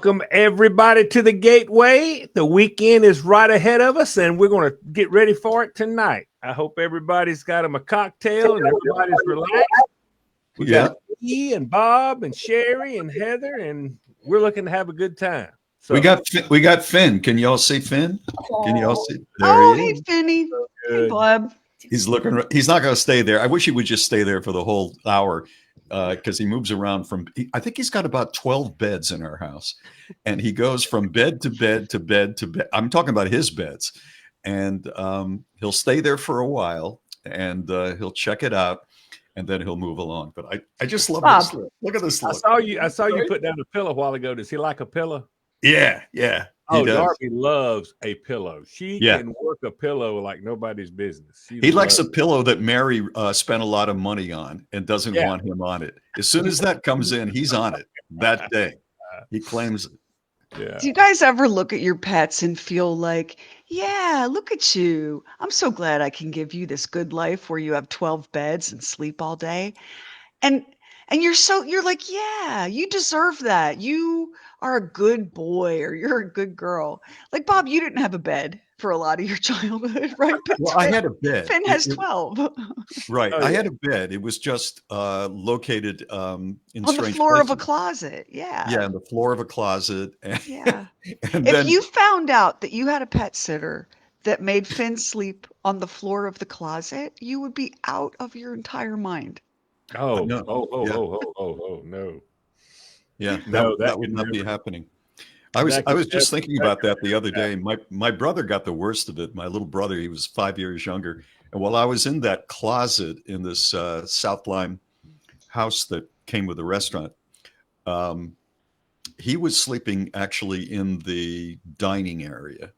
Welcome everybody to the Gateway. The weekend is right ahead of us, and we're going to get ready for it tonight. I hope everybody's got them a cocktail and everybody's relaxed. We got E and Bob and Sheri and Heather, and we're looking to have a good time. So we got Finn. Can y'all see Finn? Can y'all see? There he is. Hey, Finny. Hey, Bob. He's looking. He's not going to stay there. I wish he would just stay there for the whole hour, because he moves around from. I think he's got about 12 beds in our house, and he goes from bed to bed to bed to bed. I'm talking about his beds, and he'll stay there for a while, and he'll check it out, and then he'll move along. But I just love this look. Look at this look. I saw you put down a pillow a while ago. Does he like a pillow? Yeah. Oh, Darby loves a pillow. She can work a pillow like nobody's business. He likes a pillow that Mary spent a lot of money on and doesn't want him on it. As soon as that comes in, he's on it that day. He claims it. Yeah. Do you guys ever look at your pets and feel like, yeah, look at you. I'm so glad I can give you this good life where you have 12 beds and sleep all day. And you're like, yeah, you deserve that. You are a good boy or you're a good girl. Like, Bob, you didn't have a bed for a lot of your childhood, right? But well, I had a bed. Finn has 12. Right. I had a bed. It was just located in on the floor places. Of a closet. Yeah. Yeah, on the floor of a closet. Yeah. And if you found out that you had a pet sitter that made Finn sleep on the floor of the closet, you would be out of your entire mind. Oh, no. No. Yeah, that would not be happening. I was just thinking about that the other day. My brother got the worst of it. My little brother, he was 5 years younger. And while I was in that closet in this South Lime house that came with the restaurant, he was sleeping actually in the dining area.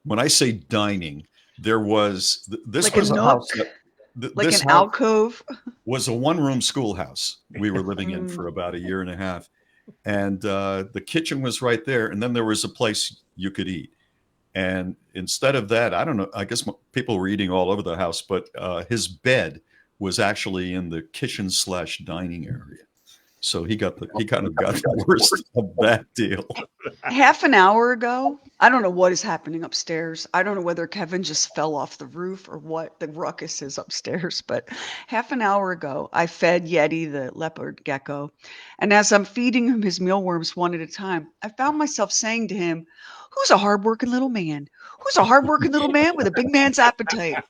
When I say dining, there was this like was a house that, like an alcove. Was a one-room schoolhouse we were living in for about a year and a half. And the kitchen was right there. And then there was a place you could eat. And instead of that, I don't know, I guess people were eating all over the house, but his bed was actually in the kitchen/dining area. So he kind of got the worst of that deal. Half an hour ago, I don't know what is happening upstairs. I don't know whether Kevin just fell off the roof or what the ruckus is upstairs. But half an hour ago, I fed Yeti, the leopard gecko. And as I'm feeding him his mealworms one at a time, I found myself saying to him, who's a hardworking little man? Who's a hardworking little man with a big man's appetite?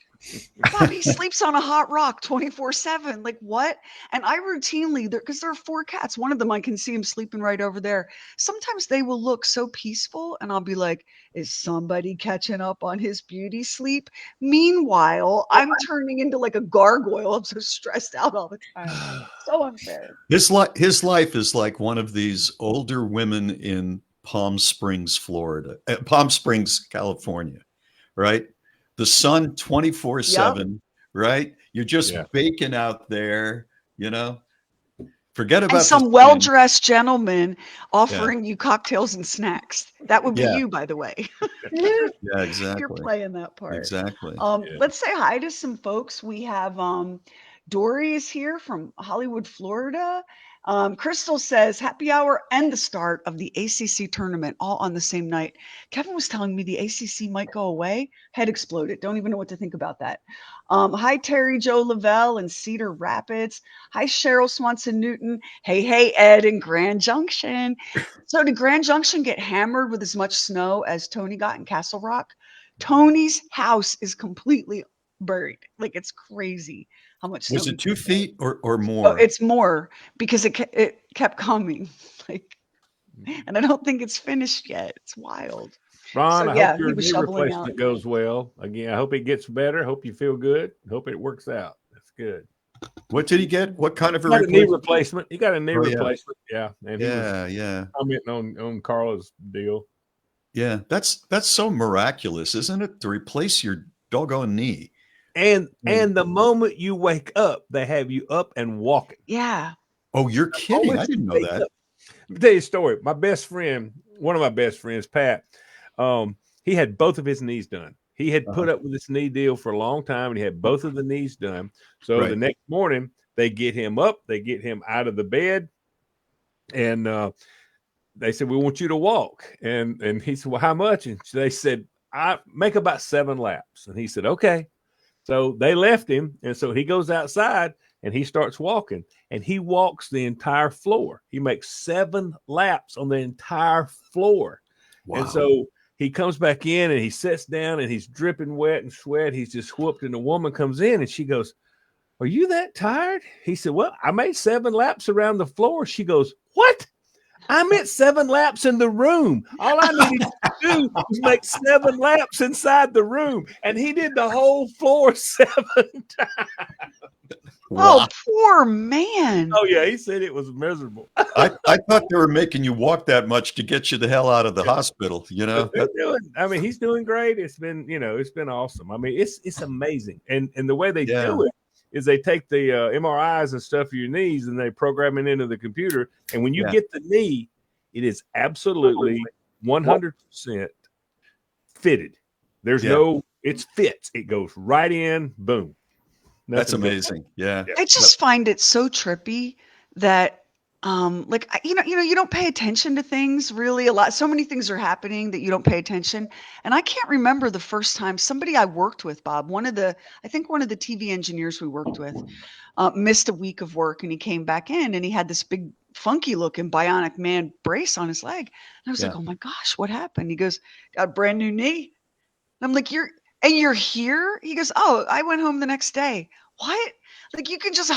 Bob, he sleeps on a hot rock 24/7. Like what? And I routinely, because there are 4 cats. One of them, I can see him sleeping right over there. Sometimes they will look so peaceful and I'll be like, is somebody catching up on his beauty sleep? Meanwhile, I'm turning into like a gargoyle. I'm so stressed out all the time. So unfair. His life is like one of these older women in Palm Springs, California, right? The sun 24/7, right? You're just baking out there, Forget about and some well-dressed gentleman offering you cocktails and snacks. That would be you, by the way. Yeah, exactly. You're playing that part. Exactly. Let's say hi to some folks. We have Dory is here from Hollywood, Florida. Crystal says happy hour and the start of the ACC tournament all on the same night. Kevin was telling me the ACC might go away. Head exploded. Don't even know what to think about that. Hi, Terry Joe Lavelle in Cedar Rapids. Hi, Cheryl Swanson Newton. Hey, Ed in Grand Junction. So did Grand Junction get hammered with as much snow as Tony got in Castle Rock? Tony's house is completely buried. Like it's crazy how much snow. Was it 2 feet or more? Oh, it's more because it kept coming. And I don't think it's finished yet. It's wild. Ron, I hope your knee replacement goes well. Again, I hope it gets better. Hope you feel good. Hope it works out. That's good. What did he get? What kind of knee replacement? He got a knee replacement. Yeah. And yeah. Commenting on Carla's deal. Yeah, that's so miraculous, isn't it? To replace your doggone knee. And the moment you wake up, they have you up and walking. Yeah. Oh, you're kidding. I didn't know that. Let me tell you a story. My best friend, one of my best friends, Pat, he had both of his knees done. He had put up with this knee deal for a long time, and he had both of the knees done. So the next morning, they get him up, they get him out of the bed, and they said, we want you to walk. And he said, well, how much? And they said, I make about 7 laps. And he said, okay. So they left him. And so he goes outside and he starts walking, and he walks the entire floor. He makes 7 laps on the entire floor. Wow. And so he comes back in and he sits down and he's dripping wet and sweat. He's just whooped. And the woman comes in and she goes, are you that tired? He said, well, I made 7 laps around the floor. She goes, what? I meant 7 laps in the room. All I needed to do was make 7 laps inside the room. And he did the whole floor 7 times. Wow. Oh, poor man. Oh, yeah. He said it was miserable. I thought they were making you walk that much to get you the hell out of the hospital, you know? He's doing great. It's been, it's been awesome. I mean, it's amazing. And the way they do it is they take the MRIs and stuff of your knees and they program it into the computer. And when you get the knee, it is absolutely 100% fitted. There's it fits. It goes right in, boom. That's amazing. Yeah. I just find it so trippy that you don't pay attention to things really a lot. So many things are happening that you don't pay attention. And I can't remember the first time somebody I worked with, Bob, I think one of the TV engineers we worked with, missed a week of work, and he came back in and he had this big funky looking bionic man brace on his leg. And I was like, oh my gosh, what happened? He goes, got a brand new knee. And I'm like, you're here? He goes, oh, I went home the next day. What? Like, you can just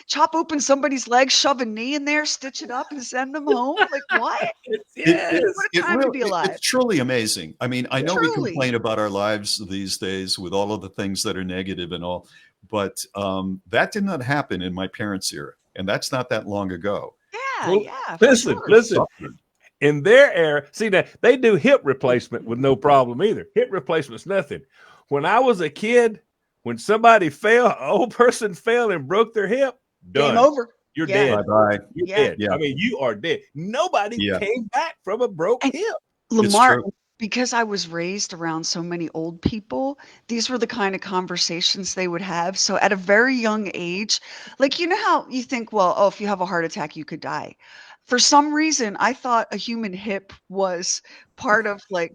chop open somebody's leg, shove a knee in there, stitch it up, and send them home? Like, what? What a time to be alive. It's truly amazing. I mean, I know we complain about our lives these days with all of the things that are negative and all, but that did not happen in my parents' era, and that's not that long ago. Yeah, Listen. In their era, see, that they do hip replacement with no problem either. Hip replacement's nothing. When I was a kid, when somebody fell, an old person fell and broke their hip, done. Game over. You're dead. Bye-bye. You're dead. I mean, you are dead. Nobody came back from a broke hip. Lamar, because I was raised around so many old people, these were the kind of conversations they would have. So at a very young age, like, you know how you think, well, if you have a heart attack, you could die. For some reason, I thought a human hip was part of like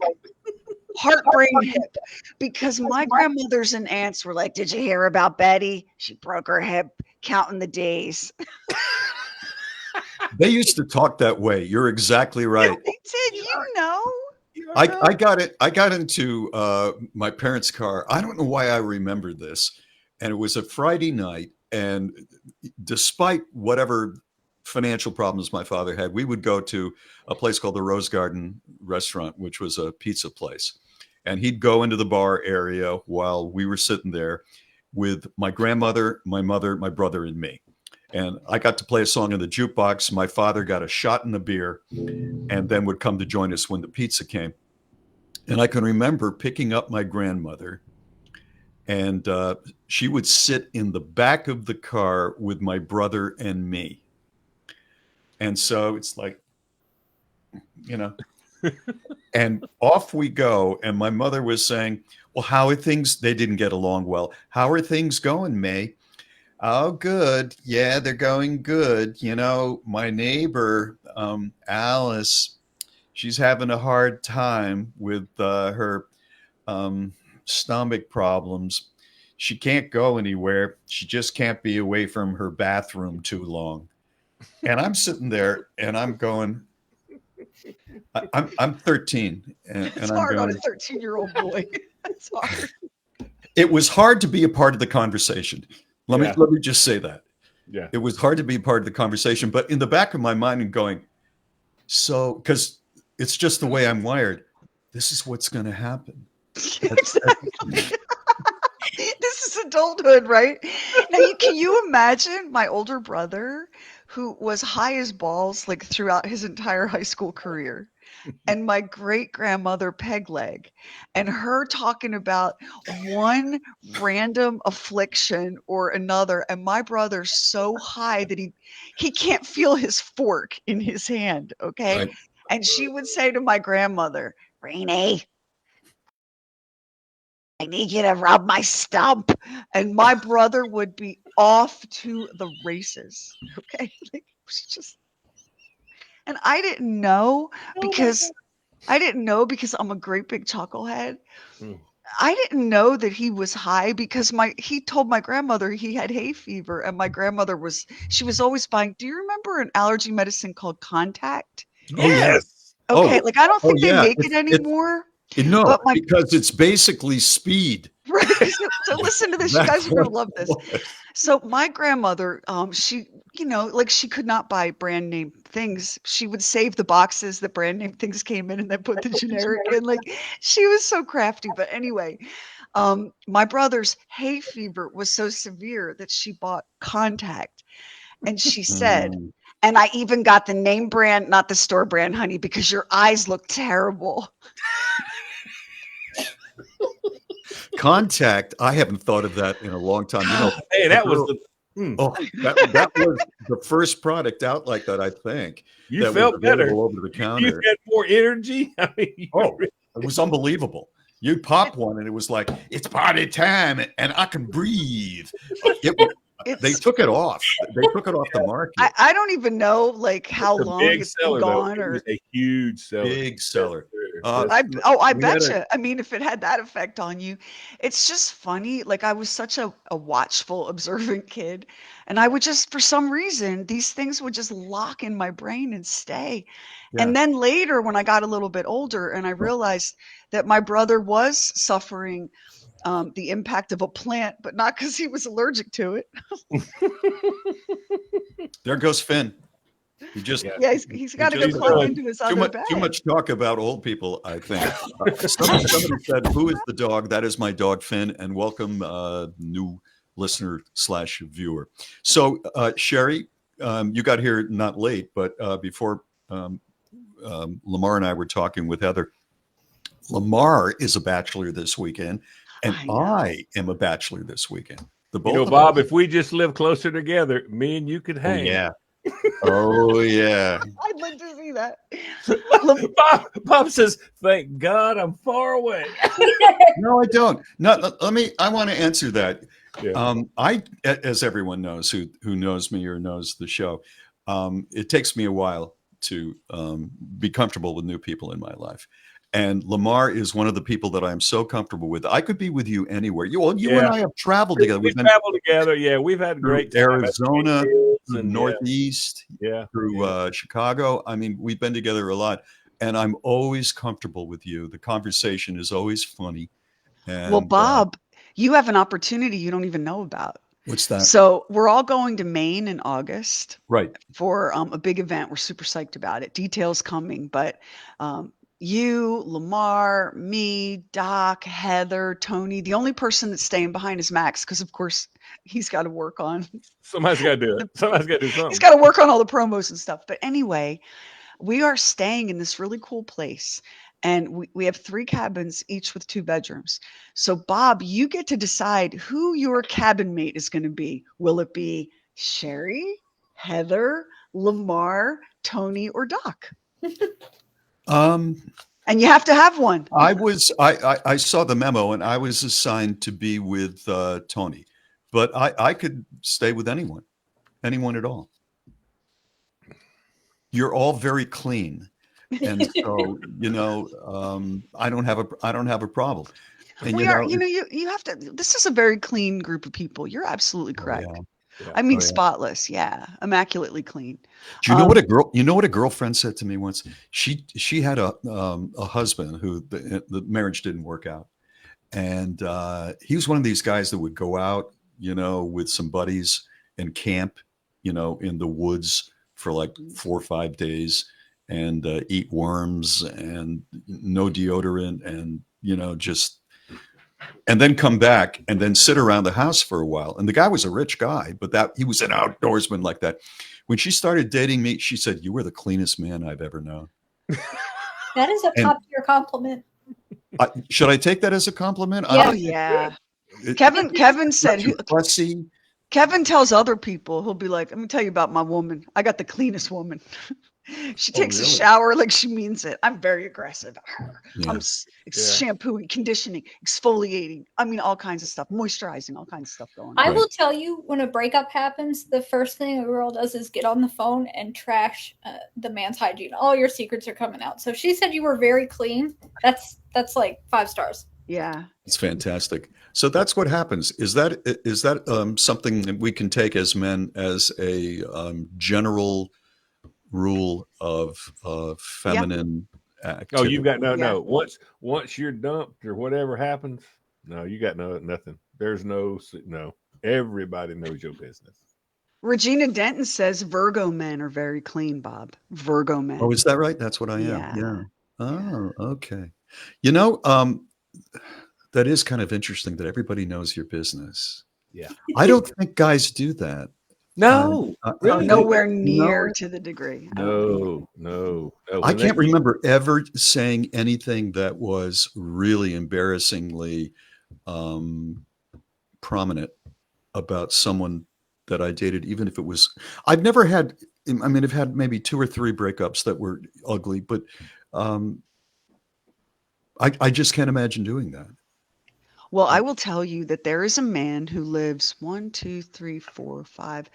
heart brain hip, because my grandmothers and aunts were like, did you hear about Betty? She broke her hip counting the days. They used to talk that way. You're exactly right. Yeah, they did, I got into my parents' car. I don't know why I remember this. And it was a Friday night. And despite whatever financial problems my father had, we would go to a place called the Rose Garden Restaurant, which was a pizza place. And he'd go into the bar area while we were sitting there with my grandmother, my mother, my brother, and me. And I got to play a song in the jukebox. My father got a shot in the beer and then would come to join us when the pizza came. And I can remember picking up my grandmother, and she would sit in the back of the car with my brother and me. And so it's like, and off we go. And my mother was saying, well, how are things? They didn't get along well. How are things going, May? Oh, good. Yeah, they're going good. My neighbor, Alice, she's having a hard time with her stomach problems. She can't go anywhere. She just can't be away from her bathroom too long. And I'm sitting there and I'm going, I'm 13. And it's I'm hard going, on a 13-year-old boy. It's hard. It was hard to be a part of the conversation. Let me just say that. Yeah. It was hard to be part of the conversation, but in the back of my mind I'm going, so, because it's just the way I'm wired, this is what's going to happen. Exactly. This is adulthood, right? Now, can you imagine my older brother, who was high as balls like throughout his entire high school career, and my great grandmother peg leg, and her talking about one random affliction or another, and my brother's so high that he can't feel his fork in his hand, okay? Right. And she would say to my grandmother, Rainey, I need you to rub my stump. And my brother would be off to the races. Okay. It was just, And I didn't know Oh my because I'm a great big chucklehead. Mm. I didn't know that he was high because he told my grandmother he had hay fever, and my grandmother she was always buying. Do you remember an allergy medicine called Contact? Oh yeah. Yes. Okay, Oh, like I don't oh think they yeah. make it anymore, No, but my because it's basically speed. right. So listen to this, you That's guys are what gonna love it this. was. So my grandmother, she, like she could not buy brand name things. She would save the boxes that brand name things came in and then put the generic in. Like she was so crafty. But anyway, my brother's hay fever was so severe that she bought Contact. And she said, Mm. and I even got the name brand, not the store brand, honey, because your eyes look terrible. Contact. I haven't thought of that in a long time. Hey, a that was girl- the. Mm. Oh, that was the first product out like that, I think, You that was felt better. available over the You counter. had more energy. I mean, Oh, it was unbelievable. You pop one and it was like, it's party time and I can breathe. They It's took it off. They took it off the market. I don't even know like how it's a long big it's been seller, though. gone It was or a huge seller. Big seller. Yes, I We had bet you. I mean, if it had that effect on you, it's just funny. Like I was such a watchful, observant kid, and I would just, for some reason, these things would just lock in my brain and stay. Yeah. And then later, when I got a little bit older, and I realized that my brother was suffering the impact of a plant, but not because he was allergic to it. There goes Finn. He just Yeah. Yeah, he's he got to go just climb into his other too bag. much talk about old people, I think. Somebody said, "Who is the dog?" That is my dog Finn, and welcome new listener / viewer. So Sheri, you got here not late, but before Lamar and I were talking with Heather. Lamar is a bachelor this weekend, and I know. I am a bachelor this weekend. The both of Bob, us. if we just live closer together, me and you could Oh hang. yeah. Oh yeah. I'd like to see that. Bob says, "Thank God I'm far away." No, I don't. No, I want to answer that. Yeah. As everyone knows who knows me or knows the show, it takes me a while to be comfortable with new people in my life. And Lamar is one of the people that I'm so comfortable with. I could be with you anywhere. You and I have traveled together. We We've been traveled together. Yeah, we've had through great time. Arizona, Hills through the and Northeast, yeah. through Chicago. I mean, we've been together a lot, and I'm always comfortable with you. The conversation is always funny. And Well, Bob, you have an opportunity you don't even know about. what's that? So we're all going to Maine in August Right. for a big event. We're super psyched about it. Details coming, but you, Lamar, me, Doc, Heather, Tony. The only person that's staying behind is Max, because of course he's got to work on. Somebody's got to do it. Somebody's got to do something. He's got to work on all the promos and stuff. But anyway, we are staying in this really cool place. And we have 3 cabins, each with 2 bedrooms. So, Bob, you get to decide who your cabin mate is going to be. Will it be Sheri, Heather, Lamar, Tony, or Doc? And you have to have one. I saw the memo, and I was assigned to be with Tony, but I could stay with anyone at all. You're all very clean. And so, I don't have a problem. And We are, you have to. This is a very clean group of people. You're absolutely correct. Yeah. I mean, Oh, yeah. spotless. Yeah. Immaculately clean. Do you know what a girlfriend said to me once? She had a husband who the marriage didn't work out. And he was one of these guys that would go out, with some buddies and camp, in the woods for like 4 or 5 days and eat worms and no deodorant and, and then come back and then sit around the house for a while. And the guy was a rich guy, but he was an outdoorsman like that. When she started dating me, she said, "You were the cleanest man I've ever known." That is a top tier compliment. Should I take that as a compliment? Oh yeah. Kevin said Kevin tells other people, he'll be like, "Let me tell you about my woman. I got the cleanest woman." She takes a really? shower like she means it. I'm very aggressive. Yeah. I'm shampooing, conditioning, exfoliating. I mean, all kinds of stuff, moisturizing, all kinds of stuff going on. I Right. will tell you, when a breakup happens, the first thing a girl does is get on the phone and trash the man's hygiene. All your secrets are coming out. So she said you were very clean. That's like 5 stars. Yeah. It's fantastic. So that's what happens. Is that something that we can take as men as a general rule of feminine activity? Oh, you've got Yeah. no. Once you're dumped or whatever happens, no, you got nothing. There's no. Everybody knows your business. Regina Denton says Virgo men are very clean, Bob. Virgo men. Oh, is that right? That's what I am. Yeah. Yeah. Yeah. Oh, okay. That is kind of interesting that everybody knows your business. Yeah. I don't think guys do that. No, really? Nowhere near to the degree. I don't think. No. I can't remember ever saying anything that was really embarrassingly prominent about someone that I dated, even if it was. I've never had. I mean, I've had maybe 2 or 3 breakups that were ugly, but I just can't imagine doing that. Well, I will tell you that there is a man who lives 1, 2, 3, 4, 5,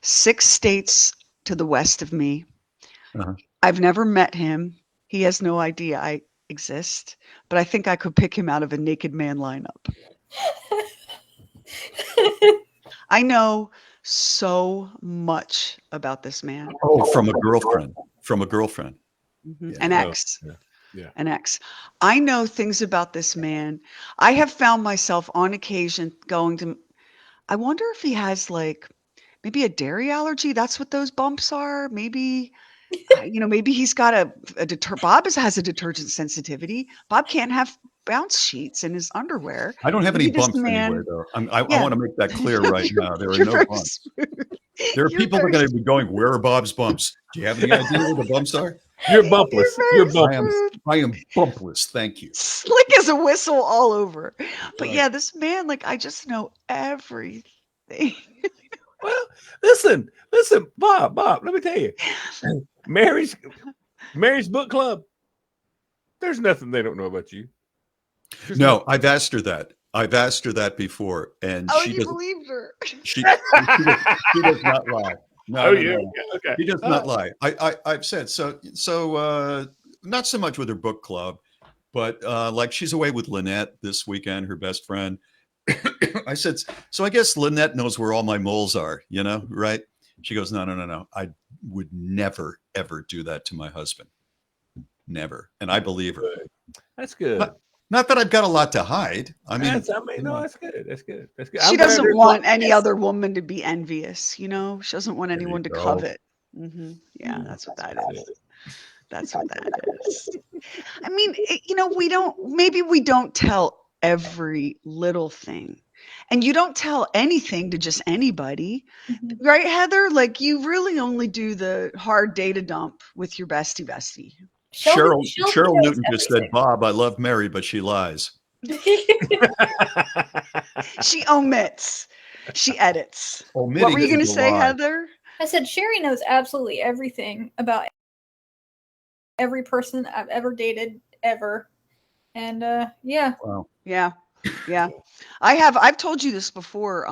6 states to the west of me. Uh-huh. I've never met him. He has no idea I exist, but I think I could pick him out of a naked man lineup. I know so much about this man. Oh, from a girlfriend. Mhm. Yeah. An ex. Yeah. An ex. I know things about this man. I have found myself on occasion going to, I wonder if he has like maybe a dairy allergy. That's what those bumps are. Maybe, maybe he's got Bob has a detergent sensitivity. Bob can't have bounce sheets in his underwear. I don't have any Maybe this bumps man- anywhere, though. I Yeah. want to make that clear right now. There are You're no very bumps. smooth. There are You're people that are very going to be going, "Where are Bob's bumps? Do you have any idea where the bumps are?" You're bumpless. You're You're very bumpless. smooth. I am bumpless. Thank you. Slick as a whistle all over. But Right. yeah, this man, like, I just know everything. Well, listen, Bob. Let me tell you, Mary's book club. There's nothing they don't know about you. No, I've asked her that before, and Oh, she you doesn't. believed her. She does not lie. No, no, no. Okay. He does not lie. I've said so. Not so much with her book club, but like she's away with Lynette this weekend, her best friend. I said, so I guess Lynette knows where all my moles are, right? She goes, no. I would never, ever do that to my husband. Never. And I believe her. That's good. Not that I've got a lot to hide. I mean, That's good. That's good. She doesn't want any other woman to be envious, She doesn't want anyone to covet. Yeah, that's what that is. That's what that is. I mean, maybe we don't tell every little thing. And you don't tell anything to just anybody, right, Heather? Like, you really only do the hard data dump with your bestie. Cheryl knows Newton just said, everything. "Bob, I love Mary, but she lies." She omits. She edits. Omitting What were you going to is a say, lie. Heather? I said Sheri knows absolutely everything about every person I've ever dated ever. And yeah. Wow. Yeah. I've told you this before.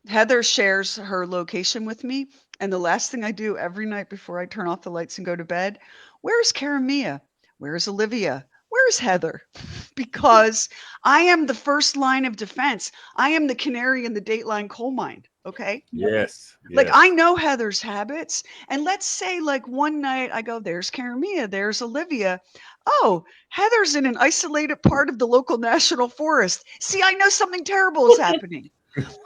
Heather shares her location with me, and the last thing I do every night before I turn off the lights and go to bed, where's Karamia? Where's Olivia? Where's Heather? Because I am the first line of defense. I am the canary in the Dateline coal mine. Okay. Yes. Like, I know Heather's habits. And let's say, like, one night I go, there's Karamia, there's Olivia. Oh, Heather's in an isolated part of the local national forest. See, I know something terrible is happening.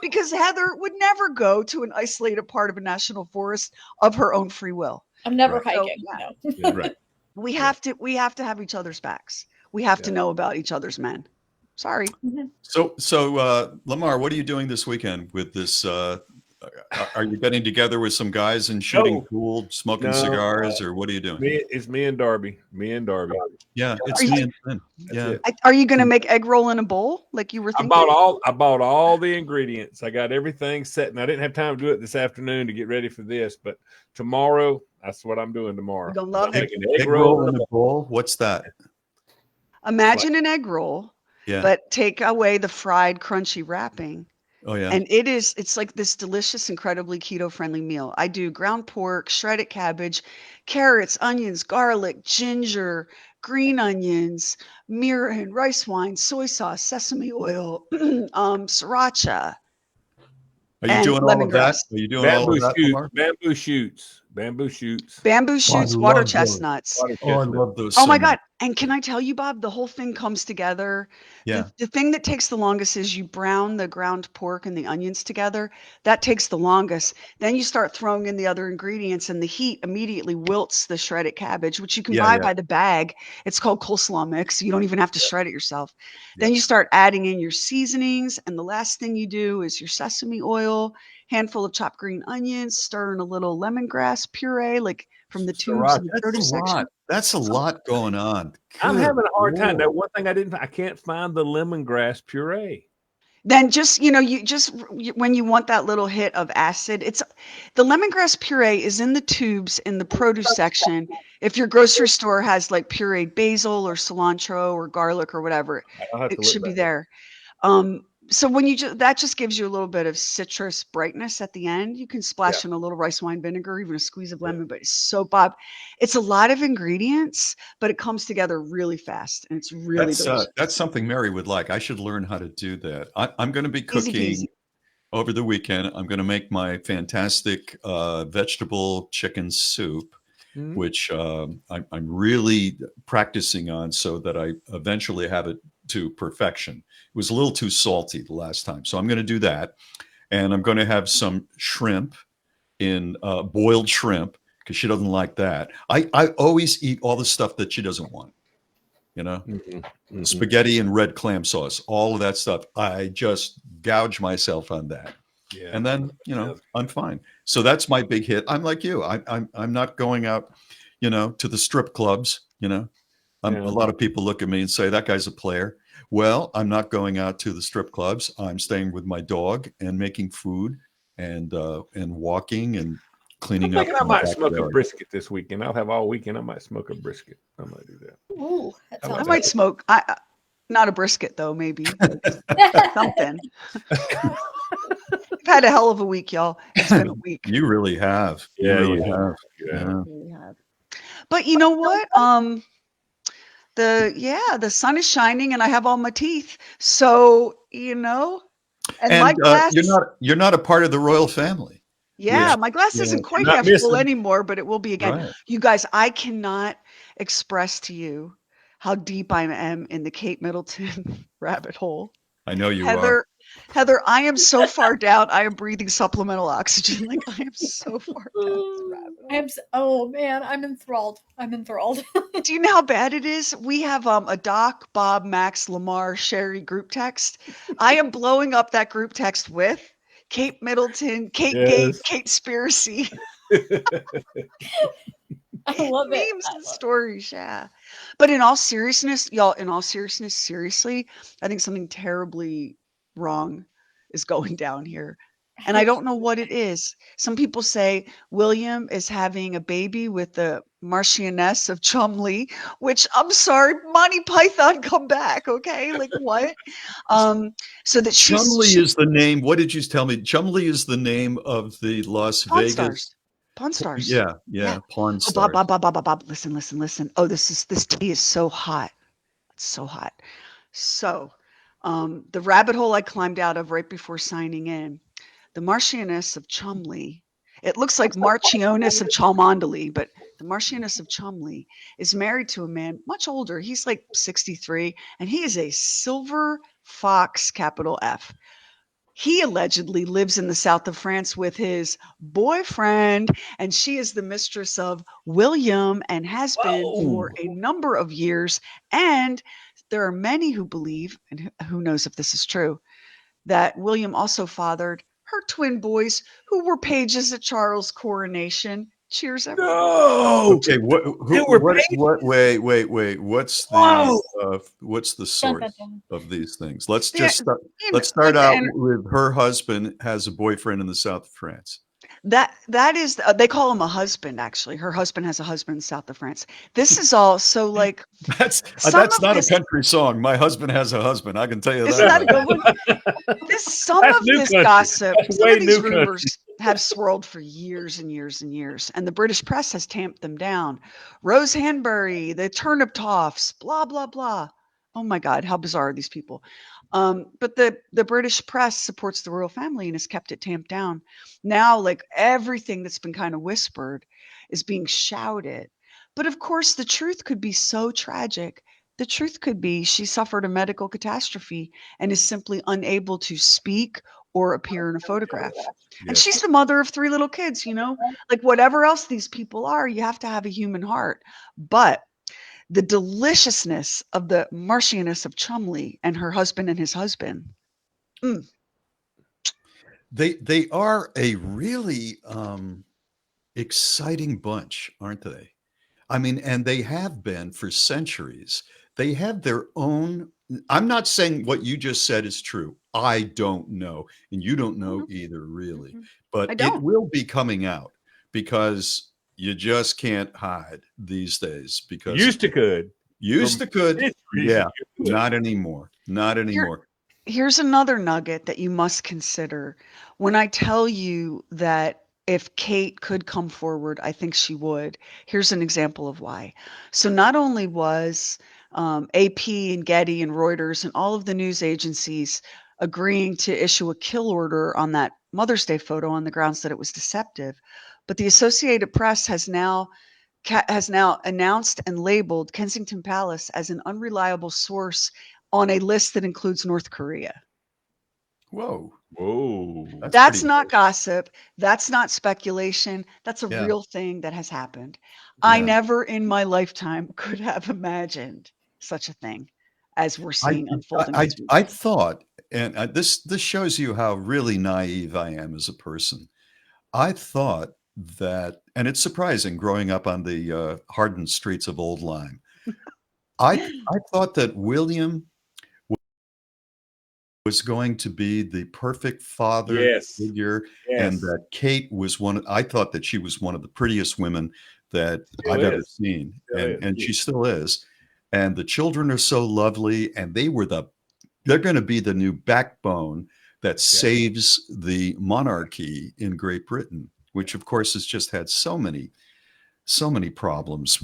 Because Heather would never go to an isolated part of a national forest of her own free will. I'm never Right. hiking. So, No. Yeah, right. We have to have each other's backs. We have to know about each other's men. Sorry. So Lamar, what are you doing this weekend with this Are you getting together with some guys and shooting No. pool, smoking No. cigars, or what are you doing? It's me and Darby. Me and Darby. Yeah, it's Are you- me and Finn. That's Yeah. it. Are you going to make egg roll in a bowl like you were I thinking? bought all the ingredients. I got everything set, and I didn't have time to do it this afternoon to get ready for this. But tomorrow, that's what I'm doing tomorrow. You're gonna love I'm it. making Egg roll in a bowl. What's that? Imagine an egg roll, Yeah. but take away the fried, crunchy wrapping. Oh yeah. And it's like this delicious, incredibly keto-friendly meal. I do ground pork, shredded cabbage, carrots, onions, garlic, ginger, green onions, mirin, rice wine, soy sauce, sesame oil, sriracha, Are you and doing all of that? lemongrass. Are you doing all of that, Lamar? bamboo shoots, Bamboo Oh, I shoots, water love those. chestnuts. water Oh, I chestnut. love those. Oh so my much. God. And can I tell you, Bob, the whole thing comes together. Yeah. The thing that takes the longest is you brown the ground pork and the onions together. That takes the longest. Then you start throwing in the other ingredients, and the heat immediately wilts the shredded cabbage, which you can Yeah, buy yeah. by the bag. It's called coleslaw mix. You don't even have to shred it yourself. Yeah. Then you start adding in your seasonings. And the last thing you do is your sesame oil, handful of chopped green onions, stir in a little lemongrass puree, like from the tubes in the That's produce a section. lot. That's a lot going on. I'm Good having a hard time. Lord. That one thing I can't find the lemongrass puree. Then just, when you want that little hit of acid, it's the lemongrass puree is in the tubes in the produce section. If your grocery store has like pureed basil or cilantro or garlic or whatever, I'll have to it look should be back. there. So when that just gives you a little bit of citrus brightness at the end. You can splash in a little rice wine vinegar, even a squeeze of lemon, but it's so, Bob, it's a lot of ingredients, but it comes together really fast and it's really delicious. That's something Mary would like. I should learn how to do that. I'm going to be Easy cooking peasy. over the weekend. I'm going to make my fantastic vegetable chicken soup, Mhm. which I'm really practicing on so that I eventually have it to perfection. It was a little too salty the last time. So I'm going to do that. And I'm going to have some shrimp in boiled shrimp because she doesn't like that. I always eat all the stuff that she doesn't want, you know, Mhm. Mhm. spaghetti and red clam sauce, all of that stuff. I just gouge myself on that. Yeah. And then, I'm fine. So that's my big hit. I'm like you. I'm not going out, to the strip clubs, A lot of people look at me and say, that guy's a player. Well, I'm not going out to the strip clubs. I'm staying with my dog and making food and walking and I'm cleaning up. thinking I my might smoke a backyard. brisket this weekend. I'll have all weekend. I might smoke a brisket. I might do that. Ooh, that I I sounds might smoke. Not a brisket though, maybe something. I've had a hell of a week, y'all. It's been a week. You really have. Yeah, you really you have. Yeah. Yeah. Really have. But you know what? The sun is shining and I have all my teeth. So, and my And glass, you're not a part of the royal family. yeah, which, my glass you know, isn't quite not half full missing. anymore, but it will be again. Right. You guys, I cannot express to you how deep I am in the Kate Middleton rabbit hole. I know you are. Heather, I am so far down. I am breathing supplemental oxygen. Like I am so far down this rabbit hole. oh man, I'm enthralled. Do you know how bad it is? We have a Doc, Bob, Max, Lamar, Sheri group text. I am blowing up that group text with Kate Middleton, Kate Gate, Yes. Kate Spiracy. I love it. Memes and stories, yeah. But in all seriousness, y'all, seriously, I think something terribly wrong is going down here. And I don't know what it is. Some people say William is having a baby with the Marchioness of Chumley, which I'm sorry, Monty Python, come back, okay? Like what? So that Chumley she is the name. What did you tell me? Chumley is the name of the Las Pawn Vegas. Stars. Pawn Stars. Yeah. Pawn Oh, Stars. Bob, listen. Oh, this tea is so hot. It's so hot. So, the rabbit hole I climbed out of right before signing in, the Marchioness of Chumley. It looks like Marchioness of Cholmondeley, but the Marchioness of Chumley is married to a man much older. He's like 63, and he is a silver fox, capital F. He allegedly lives in the south of France with his boyfriend, and she is the mistress of William and has been for a number of years. And there are many who believe, and who knows if this is true, that William also fathered her twin boys, who were pages at Charles' coronation. Cheers, everyone. No. Okay, what? They were Wait. What's Whoa. the Dun, source dun, dun. of these things? Let's Yeah, just start. you know, Let's start like, out and with her husband has a boyfriend in the south of France. that is they call him a husband. Actually, her husband has a husband in the south of France. This is all so like some That's of not a this. country song. My husband has a husband. I can tell you Isn't that that a right good now. one? Some That's of new this country. gossip, That's some way of these new country. rumors have swirled for years and years and years, and the British press has tamped them down. Rose Hanbury, the Turnip Toffs, blah blah blah. Oh my God, how bizarre are these people? But the British press supports the royal family and has kept it tamped down. Now, like everything that's been kind of whispered is being shouted. But of course, the truth could be so tragic. The truth could be she suffered a medical catastrophe and is simply unable to speak or appear in a photograph. And Yes. she's the mother of 3 little kids, like whatever else these people are, you have to have a human heart. But the deliciousness of the Marchioness of Cholmondeley and her husband and his husband. Mm, They are a really exciting bunch, aren't they? I mean, and they have been for centuries. They have their own. I'm not saying what you just said is true. I don't know. And you don't know mhm, either, really. mhm. But I it don't. will be coming out because you just can't hide these days because Used to could. used From to could. centuries Yeah. you could. Not anymore. Not Here, anymore. here's another nugget that you must consider. When I tell you that if Kate could come forward, I think she would. Here's an example of why. So not only was AP and Getty and Reuters and all of the news agencies agreeing to issue a kill order on that Mother's Day photo on the grounds that it was deceptive, but the Associated Press has now announced and labeled Kensington Palace as an unreliable source on a list that includes North Korea. Whoa. Whoa. That's That's pretty not good. gossip. That's not speculation. That's a Yeah. real thing that has happened. I Yeah. never in my lifetime could have imagined such a thing as we're I seeing unfolding I between I them. thought, and this shows you how really naive I am as a person. I thought that, and it's surprising growing up on the hardened streets of Old Lyme. I thought that William was going to be the perfect father Yes. figure, and Yes. that Kate was I thought that she was one of the prettiest women that Still I've ever is. seen, Still is. and she still is. And the children are so lovely, and they're going to be the new backbone that Yeah. saves the monarchy in Great Britain, which of course has just had so many problems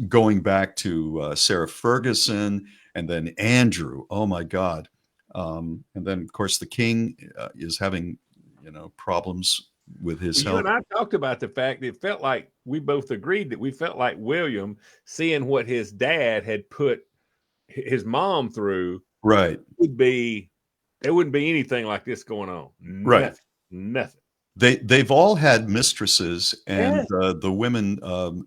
going back to Sarah Ferguson and then Andrew. Oh my God. And then of course the king is having, problems with his Well, you health. and I talked about the fact that it felt like we both agreed that we felt like William, seeing what his dad had put his mom through, Right. there wouldn't be anything like this going on. Right. Nothing. They've all had mistresses and Yes. the women,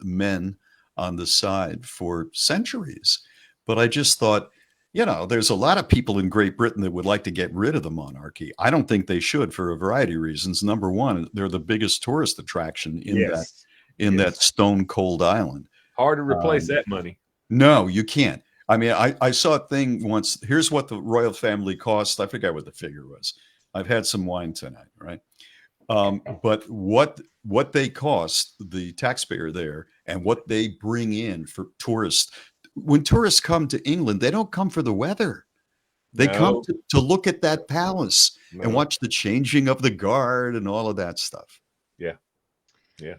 men on the side for centuries. But I just thought, there's a lot of people in Great Britain that would like to get rid of the monarchy. I don't think they should for a variety of reasons. Number one, they're the biggest tourist attraction Yes. in that Yes. stone cold island. Hard to replace Um, that money. no, you can't. I mean, I saw a thing once. Here's what the royal family cost. I forget what the figure was. I've had some wine tonight, right? But what they cost the taxpayer there and what they bring in for tourists. When tourists come to England, they don't come for the weather. They come No, to look at that palace and no. watch the changing of the guard and all of that stuff. Yeah. Yeah.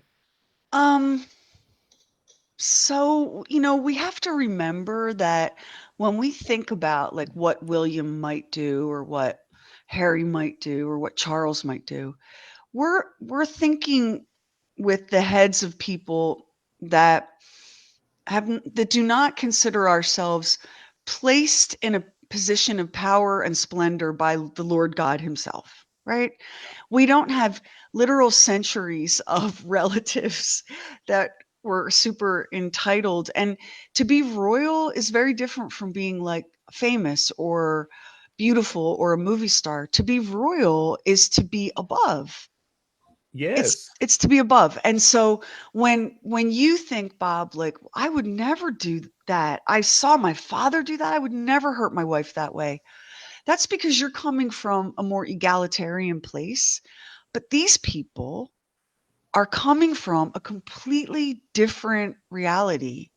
Um, so, we have to remember that when we think about like what William might do or what Harry might do or what Charles might do, we're thinking with the heads of people that that do not consider ourselves placed in a position of power and splendor by the Lord God himself, right? We don't have literal centuries of relatives that were super entitled. And to be royal is very different from being like famous or beautiful or a movie star. To be royal is to be above. Yes. It's to be above. And so when you think, Bob, like, I would never do that. I saw my father do that. I would never hurt my wife that way. That's because you're coming from a more egalitarian place. But these people are coming from a completely different reality.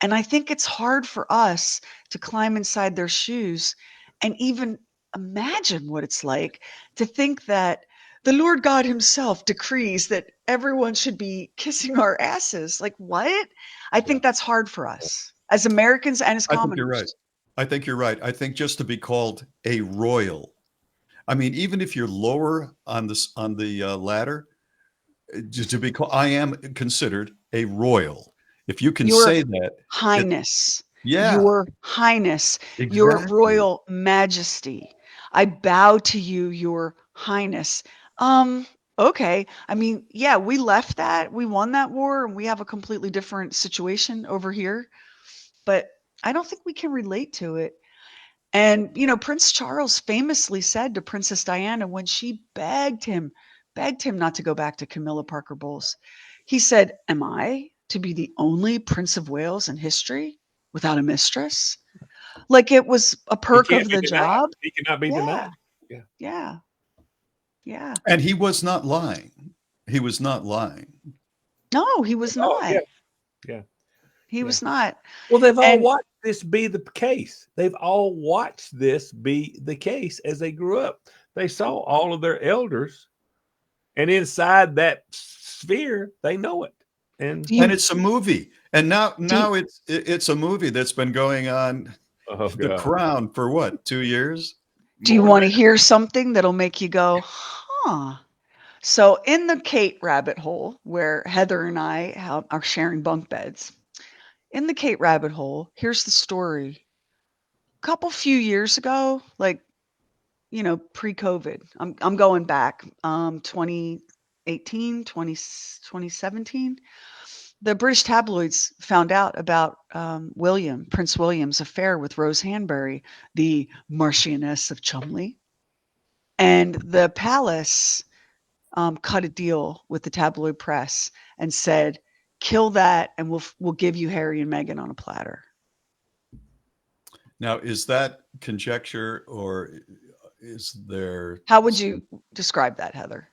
And I think it's hard for us to climb inside their shoes and even imagine what it's like to think that the Lord God himself decrees that everyone should be kissing our asses. Like, what? I think that's hard for us as Americans and as I think you're right. commoners. I think you're right. I think just to be called a royal, I mean, even if you're lower on the ladder, just to be called, I am considered a royal. If you can Your say that, it, Highness, yeah, your Highness, your exactly. Royal Majesty. I bow to you, your Highness. Um, okay. I mean, yeah, we left that. We won that war and we have a completely different situation over here, but I don't think we can relate to it. And, Prince Charles famously said to Princess Diana when she begged him not to go back to Camilla Parker Bowles, he said, "Am I to be the only Prince of Wales in history without a mistress?" Like it was a He perk can't of be the denied. job. He cannot be Yeah, denied. Yeah. yeah, yeah. And he was not lying. He was not lying. No, he was Oh, yeah. not. Yeah. He Yeah. was not. Well, they've all And watched this be the case. They've all watched this be the case as they grew up. They saw all of their elders, and inside that sphere, they know it. And do And you it's a movie. And do you, now it's a movie that's been going on oh The god, Crown for what, 2 years? do you More than want to that? hear something that'll make you go, huh? So in the Kate rabbit hole, where Heather and I are sharing bunk beds, in the Kate rabbit hole, here's the story. A couple few years ago, like pre-COVID, I'm going back, 2018, 2017. The British tabloids found out about Prince William's affair with Rose Hanbury, the Marchioness of Cholmondeley, and the palace cut a deal with the tabloid press and said, "Kill that, and we'll give you Harry and Meghan on a platter." Now, is that conjecture or is there How would some, you describe that, Heather?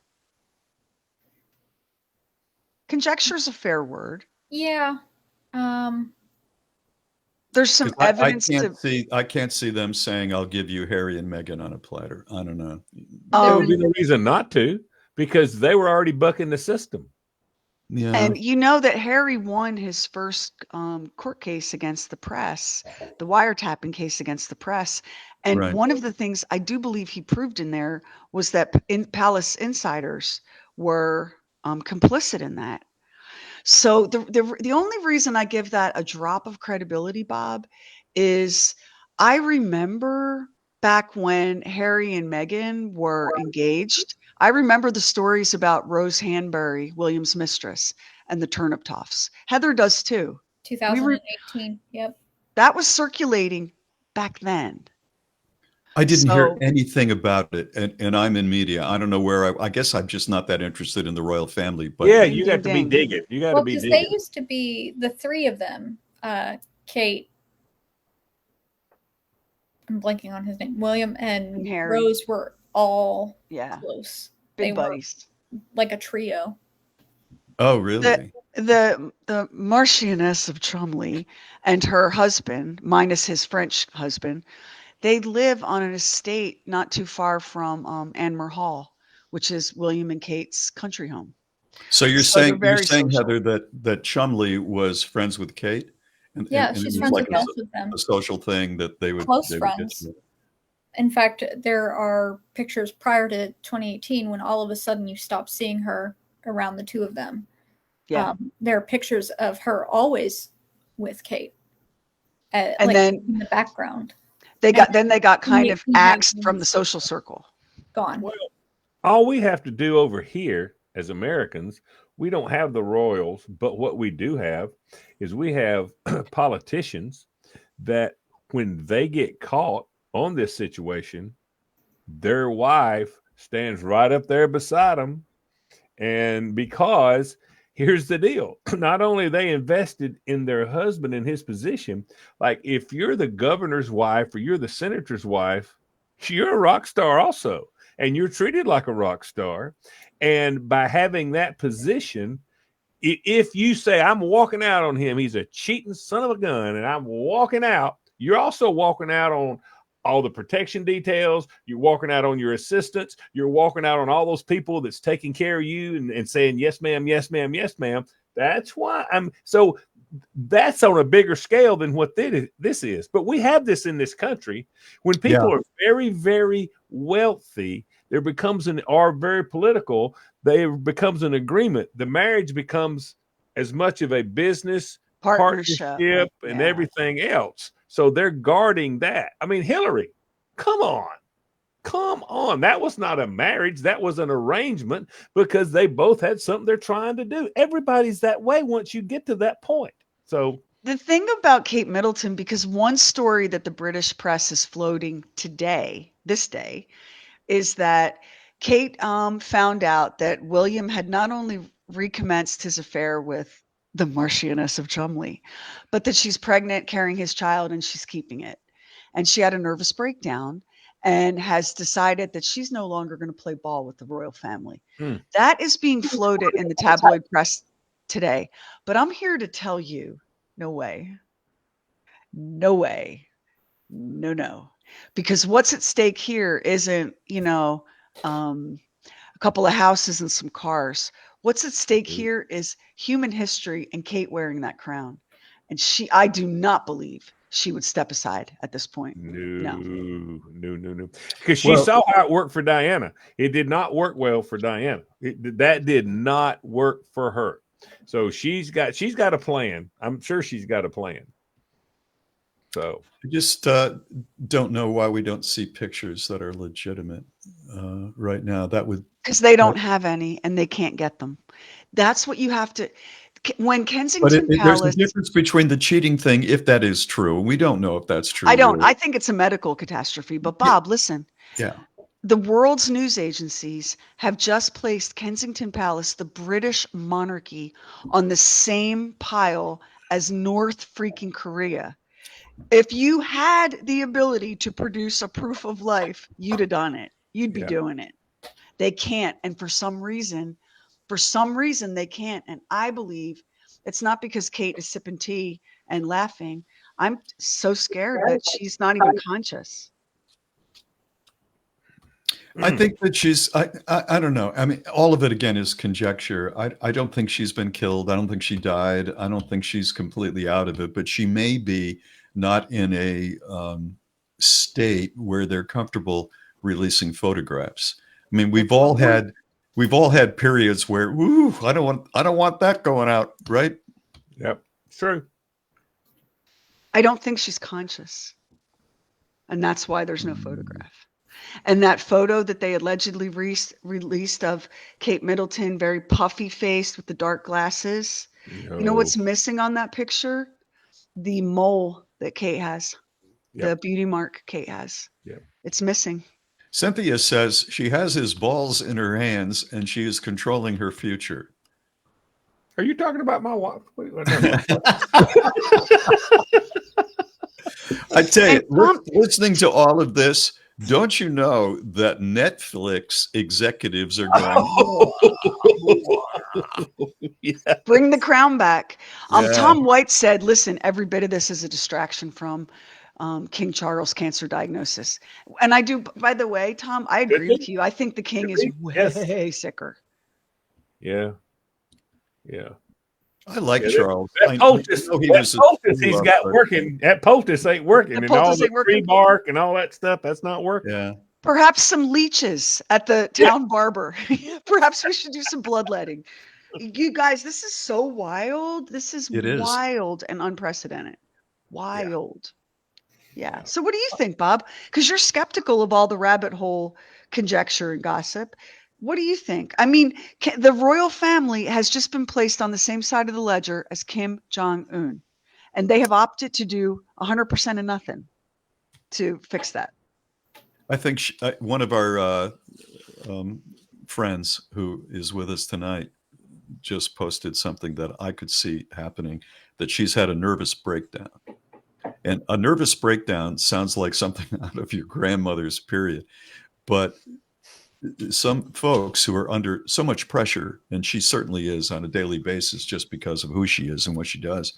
Conjecture is a fair word. Yeah. Um, There's some 'cause evidence to. I can't see them saying, "I'll give you Harry and Meghan on a platter." I don't know. there there would was be no reason not to, because they were already bucking the system. Yeah. And you know that Harry won his first court case against the press, the wiretapping case against the press. And Right. one of the things I do believe he proved in there was that palace insiders were complicit in that. So the only reason I give that a drop of credibility, Bob, is I remember back when Harry and Meghan were engaged. I remember the stories about Rose Hanbury, William's mistress, and the turnip toffs. Heather does too. 2018. Yep. That was circulating back then. I didn't hear So anything about it, and I'm in media. I don't know where I guess I'm just not that interested in the royal family, but Yeah, ding you ding got to be ding. digging. You got to Well, be because they digging. used to be the three of them. Kate, I'm blanking on his name. William and And Harry. Rose were all Yeah. close. Big They were buddies. like a trio. oh, The really? the Marchioness of Cholmondeley and her husband, minus his French husband, they live on an estate not too far from Anmer Hall, which is William and Kate's country home. So So they're you're very saying, social. Heather, that Chumley was friends with Kate, Yeah, and it she's was friends like with both of them. a social thing that Close they would get friends. together. In fact, there are pictures prior to 2018 when all of a sudden you stop seeing her around the two of them. Yeah. There are pictures of her always with Kate, And like then in the background. they And got kind of 2018 axed from the happens, social circle. gone. Well, all we have to do over here as Americans, we don't have the royals, but what we do have is we have politicians that when they get caught on this situation, their wife stands right up there beside them. And because here's the deal, not only are they invested in their husband and his position, like if you're the governor's wife or you're the senator's wife, you're a rock star also. And you're treated like a rock star. And by having that position, if you say, I'm walking out on him, he's a cheating son of a gun, and I'm walking out, you're also walking out on all the protection details. You're walking out on your assistants. You're walking out on all those people that's taking care of you and saying, yes, ma'am, yes, ma'am, yes, ma'am. That's why so that's on a bigger scale than what this is. But we have this in this country. When people are very, very wealthy, there becomes are very political, there becomes an agreement. The marriage becomes as much of a business partnership and everything else. So they're guarding that. I mean, Hillary, come on. That was not a marriage. That was an arrangement because they both had something they're trying to do. Everybody's that way once you get to that point. So the thing about Kate Middleton, because one story that the British press is floating this day, is that Kate found out that William had not only recommenced his affair with the Marchioness of Cholmondeley, but that she's pregnant, carrying his child, and she's keeping it. And she had a nervous breakdown and has decided that she's no longer going to play ball with the royal family. That is being floated in the tabloid press today. But I'm here to tell you, no way. No way. No. Because what's at stake here isn't, a couple of houses and some cars. What's at stake here is human history and Kate wearing that crown. And I do not believe she would step aside at this point. No. Because she saw how it worked for Diana. It did not work well for Diana. That did not work for her. So she's got a plan. I'm sure she's got a plan. So I just don't know why we don't see pictures that are legitimate right now. That would, because they don't have any and they can't get them. That's what you have to. When Kensington Palace, there's a difference between the cheating thing, if that is true. We don't know if that's true. I don't. I think it's a medical catastrophe. But Bob, listen. Yeah. The world's news agencies have just placed Kensington Palace, the British monarchy, on the same pile as North freaking Korea. If you had the ability to produce a proof of life, you'd have done it. You'd be doing it. They can't. And for some reason they can't. And I believe it's not because Kate is sipping tea and laughing. I'm so scared that she's not even conscious. I think that she's, I don't know. I mean, all of it again is conjecture. I don't think she's been killed. I don't think she died. I don't think she's completely out of it, but she may be not in a state where they're comfortable releasing photographs. I mean, we've all had periods where, ooh, I don't want that going out, right? Yep, it's true. I don't think she's conscious, and that's why there's no photograph. And that photo that they allegedly released of Kate Middleton, very puffy faced with the dark glasses. No. You know what's missing on that picture? The mole that Kate has, the beauty mark Kate has. Yep. It's missing. Cynthia says she has his balls in her hands and she is controlling her future. Are you talking about my wife? I tell you, listening to all of this, don't you know that Netflix executives are going, bring the crown back. Tom White said, listen, every bit of this is a distraction from King Charles' cancer diagnosis. And I do, by the way, Tom, I agree with you. I think the king is way sicker. Yeah. I like Charles. That poultice he's got working. That poultice ain't working. And all the tree bark and all that stuff, that's not working. Yeah. Perhaps some leeches at the town barber. Perhaps we should do some bloodletting. You guys, this is so wild. This is wild and unprecedented. Wild. Yeah. So what do you think, Bob? Because you're skeptical of all the rabbit hole conjecture and gossip. What do you think? I mean, the royal family has just been placed on the same side of the ledger as Kim Jong-un, and they have opted to do 100% of nothing to fix that. I think one of our friends who is with us tonight just posted something that I could see happening, that she's had a nervous breakdown. And a nervous breakdown sounds like something out of your grandmother's period. But some folks who are under so much pressure, and she certainly is on a daily basis just because of who she is and what she does,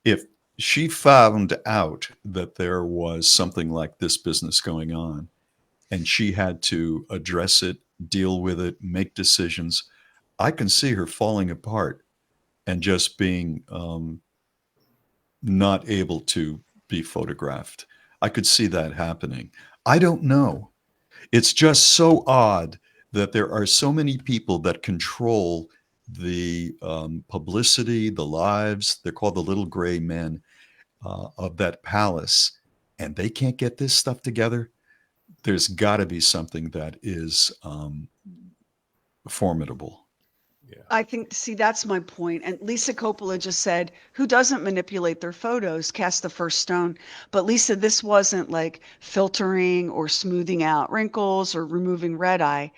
if she found out that there was something like this business going on and she had to address it, deal with it, make decisions, I can see her falling apart and just being not able to be photographed. I could see that happening. I don't know. It's just so odd that there are so many people that control the publicity, the lives. They're called the little gray men of that palace, and they can't get this stuff together. There's got to be something that is formidable. Yeah. I think, see, that's my point. And Lisa Coppola just said, who doesn't manipulate their photos, cast the first stone. But Lisa, this wasn't like filtering or smoothing out wrinkles or removing red eye.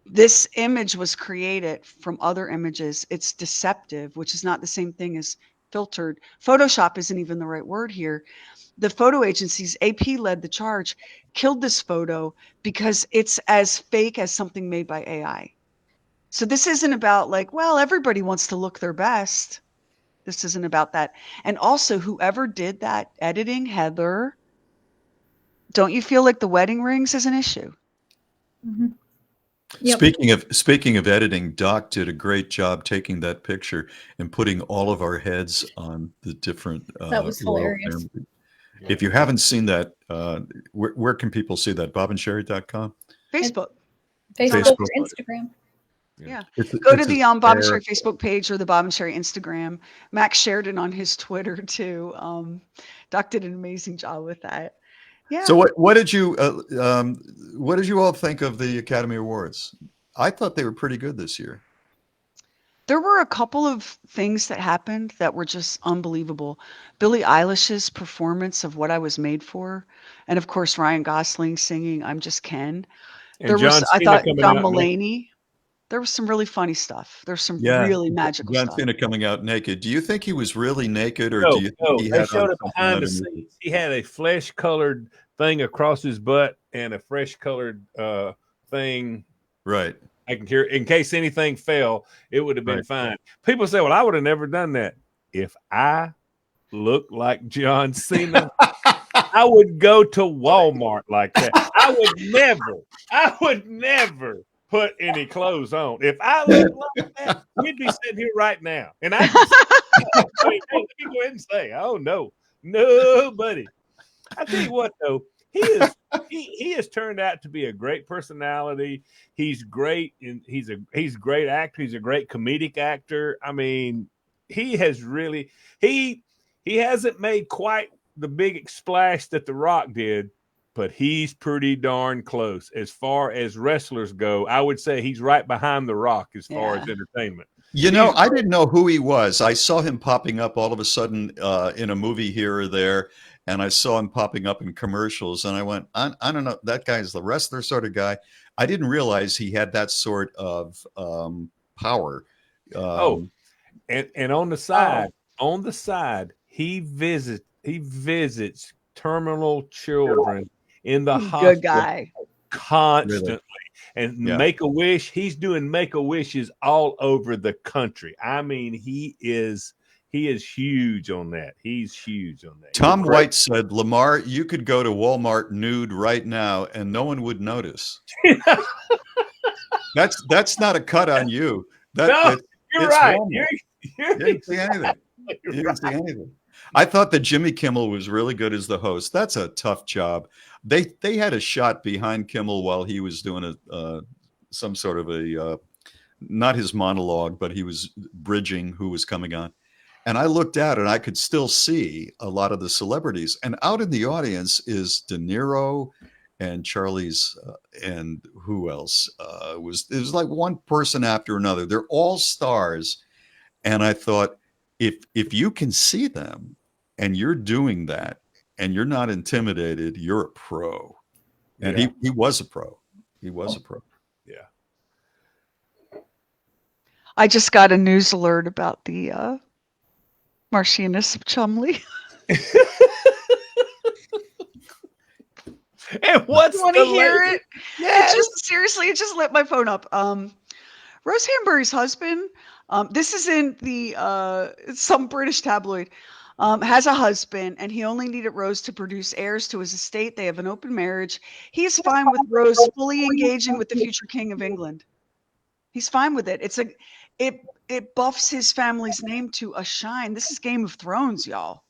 This image was created from other images. It's deceptive, which is not the same thing as filtered. Photoshop isn't even the right word here. The photo agencies, AP led the charge, killed this photo because it's as fake as something made by AI. So this isn't about like, well, everybody wants to look their best. This isn't about that. And also, whoever did that editing, Heather, don't you feel like the wedding rings is an issue? Mm-hmm. Yep. Speaking of editing, Doc did a great job taking that picture and putting all of our heads on the different. That was hilarious. If you haven't seen that, where can people see that? BobandSherry.com? Facebook. Facebook or Instagram. Yeah. Go to the Bob and Sheri Facebook page or the Bob and Sheri Instagram. Max shared it on his Twitter too. Doc did an amazing job with that. Yeah. So what did you all think of the Academy Awards? I thought they were pretty good this year. There were a couple of things that happened that were just unbelievable. Billie Eilish's performance of What I Was Made For, and of course Ryan Gosling singing I'm Just Ken. And There was, I thought, coming John out Mulaney. There was some really funny stuff. There's some really magical John stuff. Cena coming out naked. Do you think he was really naked, or No, do you think he they had showed on it behind the something scenes. He had a flesh-colored thing across his butt and a fresh-colored thing. Right. I can hear in case anything fell, it would have been fine. People say, "Well, I would have never done that." If I looked like John Cena, I would go to Walmart like that. I would never put any clothes on. If I looked like that, we'd be sitting here right now. And I just let me go ahead and say, oh no, nobody. I tell you what, though, he has turned out to be a great personality. He's great, and he's a great actor. He's a great comedic actor. I mean, he has really he hasn't made quite the big splash that The Rock did, but he's pretty darn close as far as wrestlers go. I would say he's right behind The Rock as far as entertainment. You know, I didn't know who he was. I saw him popping up all of a sudden in a movie here or there, and I saw him popping up in commercials, and I went, I don't know, that guy's the wrestler sort of guy. I didn't realize he had that sort of power. And on the side, he visits terminal children in the hospital. Good guy. Constantly. Really? And Make-A-Wish, he's doing Make-A-Wishes all over the country. I mean, he is huge on that. He's huge on that. Tom White said, Lamar, you could go to Walmart nude right now and no one would notice. That's not a cut on you. You're right. You didn't see anything. You didn't see anything. I thought that Jimmy Kimmel was really good as the host. That's a tough job. They had a shot behind Kimmel while he was doing some sort of a not his monologue, but he was bridging who was coming on. And I looked out and I could still see a lot of the celebrities. And out in the audience is De Niro and Charlie's and who else? It was like one person after another. They're all stars. And I thought, if you can see them and you're doing that and you're not intimidated, you're a pro. And Yeah. he was a pro. He was a pro. Yeah. I just got a news alert about the Marchioness of Chumley. And what's You want the to hear it? Yes. It just lit my phone up. Rose Hambury's husband, this is in the some British tabloid, has a husband, and he only needed Rose to produce heirs to his estate. They have an open marriage. He is fine with Rose fully engaging with the future king of England. He's fine with it. It buffs his family's name to a shine. This is Game of Thrones, y'all.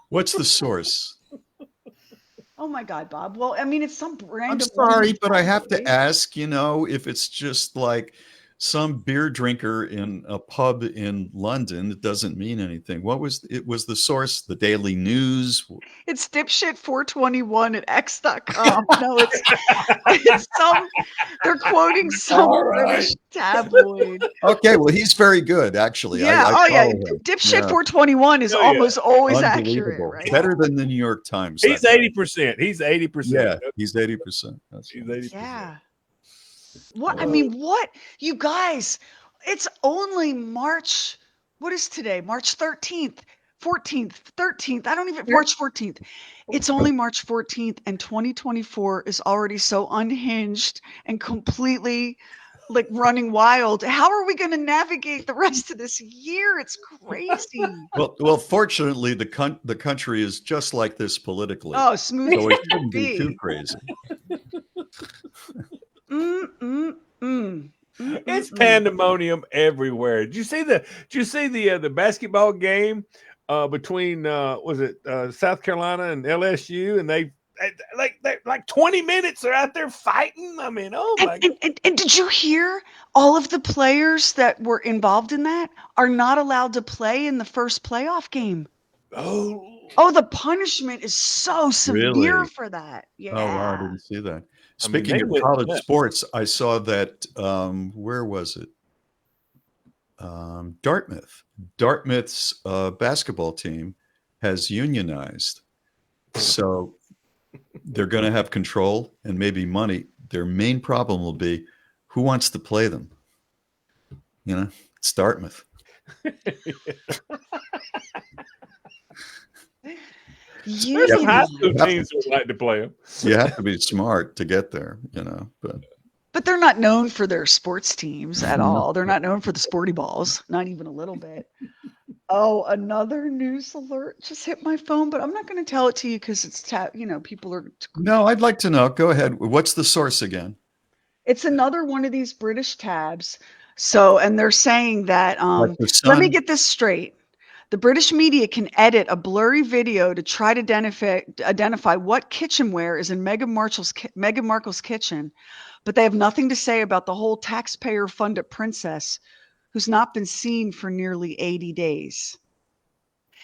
What's the source? Oh my God, Bob. Well, I mean, it's some I'm random. sorry, but I have to ask, if it's just like some beer drinker in a pub in London, it doesn't mean anything. Was the source the Daily News? It's dipshit421 at x.com. No, it's they're quoting some British tabloid. Okay, well, he's very good, actually. Yeah. I Yeah. follow him. Dipshit421 is almost always accurate, Unbelievable. right? Better than the New York Times. He's that guy. 80%. He's 80%. Yeah, he's 80%. He's 80%. Yeah. What? I mean, what? You guys, it's only March. What is today? March 13th, 14th, 13th. March 14th. It's only March 14th, and 2024 is already so unhinged and completely like running wild. How are we going to navigate the rest of this year? It's crazy. Well, fortunately, the country is just like this politically. Oh, smooth. So it shouldn't be too crazy. It's pandemonium everywhere. Did you see the basketball game between was it South Carolina and LSU, and they like 20 minutes they're out there fighting? I mean, oh my God. And did you hear all of the players that were involved in that are not allowed to play in the first playoff game? Oh, the punishment is so severe Really? for that. Yeah. Oh, wow, I didn't see that. I mean, Speaking they of went college nuts. sports, I saw that, where was it? Dartmouth. Dartmouth's basketball team has unionized. So they're going to have control and maybe money. Their main problem will be who wants to play them. It's Dartmouth. There's some high school teams who would like to play them. You have to be smart to get there, But they're not known for their sports teams at all. They're not known for the sporty balls, not even a little bit. Oh, another news alert just hit my phone, but I'm not going to tell it to you because it's people are. No, I'd like to know. Go ahead. What's the source again? It's another one of these British tabs. So, and they're saying that, Like the let me Sun? get this straight. The British media can edit a blurry video to try to identify what kitchenware is in Meghan Markle's kitchen, but they have nothing to say about the whole taxpayer-funded princess who's not been seen for nearly 80 days.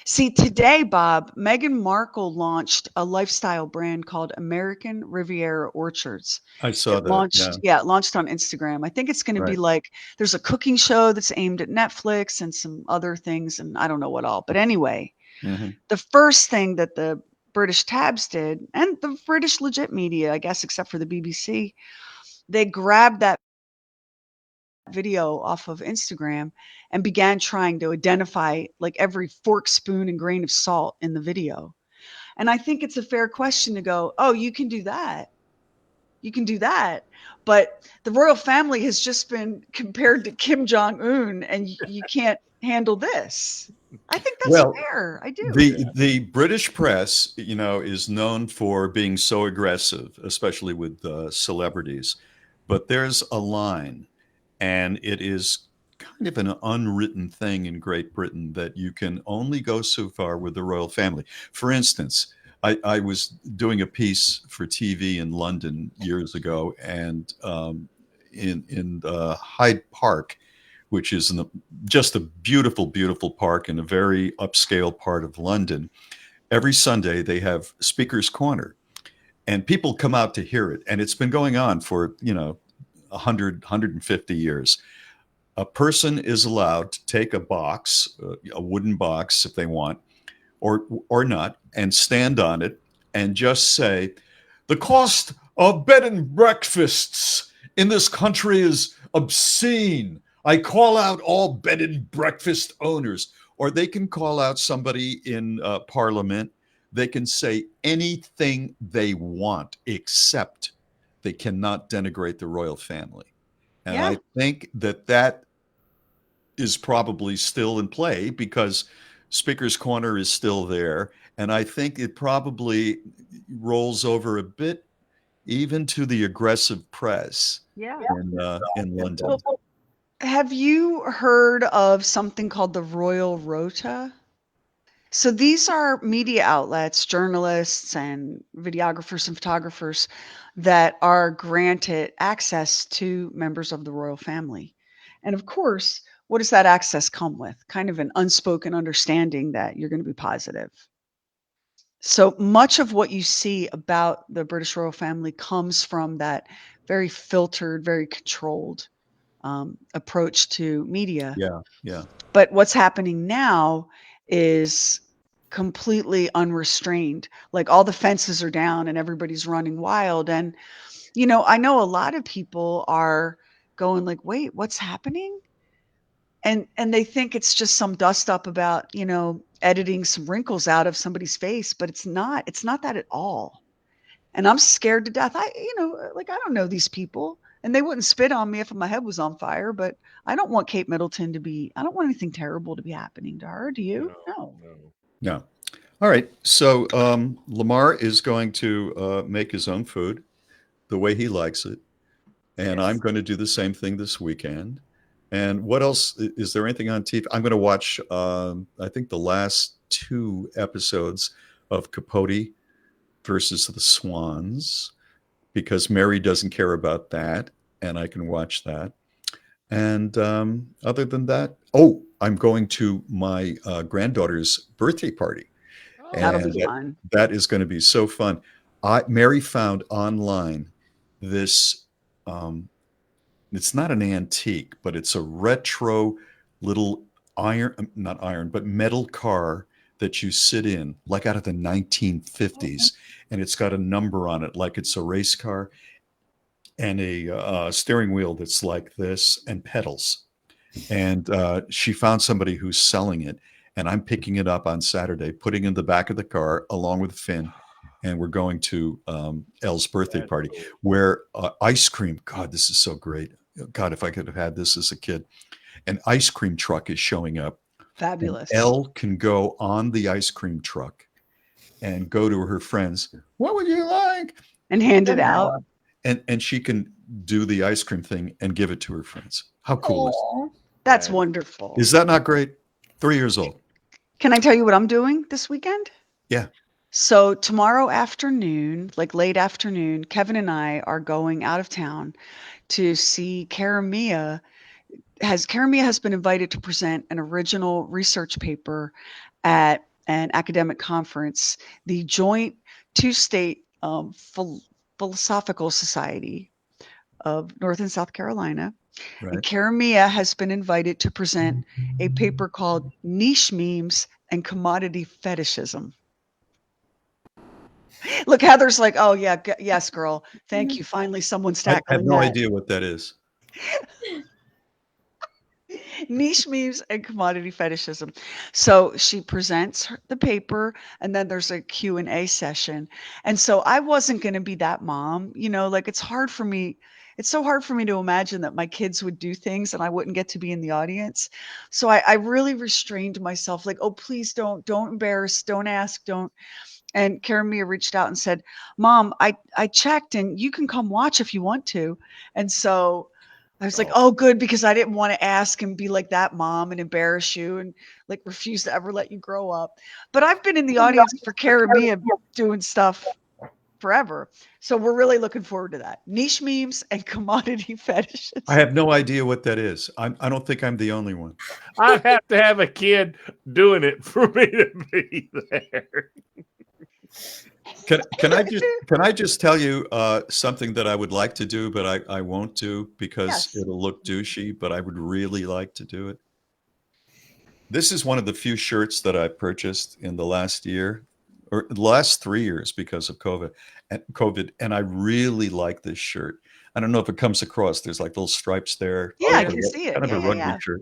See, today, Bob, Meghan Markle launched a lifestyle brand called American Riviera Orchards. I saw It that. launched, it launched on Instagram. I think it's going to be like, there's a cooking show that's aimed at Netflix and some other things, and I don't know what all. But anyway, the first thing that the British tabs did, and the British legit media, I guess, except for the BBC, they grabbed that video off of Instagram and began trying to identify like every fork, spoon, and grain of salt in the video. And I think it's a fair question to go, oh, you can do that. You can do that. But the royal family has just been compared to Kim Jong-un, and you can't handle this. I think that's fair. I do. The British press, is known for being so aggressive, especially with celebrities. But there's a line, and it is kind of an unwritten thing in Great Britain that you can only go so far with the royal family. For instance, I was doing a piece for TV in London years ago, and in Hyde Park, which is just a beautiful, beautiful park in a very upscale part of London. Every Sunday they have Speaker's Corner, and people come out to hear it. And it's been going on for 100, 150 years. A person is allowed to take a box, a wooden box if they want, or not, and stand on it and just say, the cost Bed and breakfasts in this country is obscene. I call out all bed and breakfast owners. Or they can call out somebody in Parliament. They can say anything they want, except they cannot denigrate the royal family. And Yeah. I think that is probably still in play because Speaker's Corner is still there. And I think it probably rolls over a bit even to the aggressive press Yeah. in London. Well, have you heard of something called the Royal Rota? So these are media outlets, journalists and videographers and photographers that are granted access to members of the royal family. And of course, what does that access come with? Kind of an unspoken understanding that you're going to be positive. So much of what you see about the British royal family comes from that very filtered, very controlled approach to media. Yeah, yeah. But what's happening now is completely unrestrained. Like all the fences are down and everybody's running wild. And, I know a lot of people are going like, wait, what's happening? And they think it's just some dust up about, editing some wrinkles out of somebody's face, but it's not that at all. And I'm scared to death. I don't know these people and they wouldn't spit on me if my head was on fire, but I don't want Kate Middleton I don't want anything terrible to be happening to her. Do you? No. No. All right. So Lamar is going to make his own food the way he likes it. And Yes. I'm going to do the same thing this weekend. And what else? Is there anything on TV? I'm going to watch, I think, the last 2 episodes of Capote versus the Swans, because Mary doesn't care about that. And I can watch that. And other than that, I'm going to my granddaughter's birthday party. That'll And be fun. that is going to be so fun. Mary found online this, it's not an antique, but it's a retro little not iron, but metal car that you sit in, like out of the 1950s. And it's got a number on it, like it's a race car, and a steering wheel that's like this, and pedals. And she found somebody who's selling it, and I'm picking it up on Saturday, putting it in the back of the car along with Finn, and we're going to Elle's birthday party, where ice cream. God, this is so great. God, if I could have had this as a kid. An ice cream truck is showing up. Fabulous. Elle can go on the ice cream truck and go to her friends. What would you like? And hand it out. And she can do the ice cream thing and give it to her friends. How cool is that? That's wonderful. Is that not great? 3 years old. Can I tell you what I'm doing this weekend? Yeah. So tomorrow afternoon, like late afternoon, Kevin and I are going out of town to see Karamia. Karamia has been invited to present an original research paper at an academic conference, the Joint Two-State Philosophical Society of North and South Carolina. Right. And Karamia has been invited to present a paper called Niche Memes and Commodity Fetishism. Look, Heather's like, oh, yeah, yes, girl. Thank you. Finally, someone's I tackling have no that. idea what that is. Niche memes and commodity fetishism. So she presents the paper, and then there's a Q&A session. And so I wasn't going to be that mom, like it's hard for me. It's so hard for me to imagine that my kids would do things and I wouldn't get to be in the audience. So I really restrained myself, like, oh, please don't embarrass, don't ask, don't. And Karamia reached out and said, Mom, I checked and you can come watch if you want to. And so I was like, oh, good, because I didn't want to ask and be like that mom and embarrass you and like refuse to ever let you grow up. But I've been in the audience for Karamia doing stuff forever. So we're really looking forward to that. Niche memes and commodity fetishes. I have no idea what that is. I don't think I'm the only one. I'd have to have a kid doing it for me to be there. Can I just tell you something that I would like to do, but I won't do because Yes. it'll look douchey, but I would really like to do it. This is one of the few shirts that I purchased in the last year or the last 3 years because of COVID. And I really like this shirt. I don't know if it comes across. There's like little stripes there. Yeah, I Like can see it. kind of Yeah, a yeah, rugby yeah. shirt.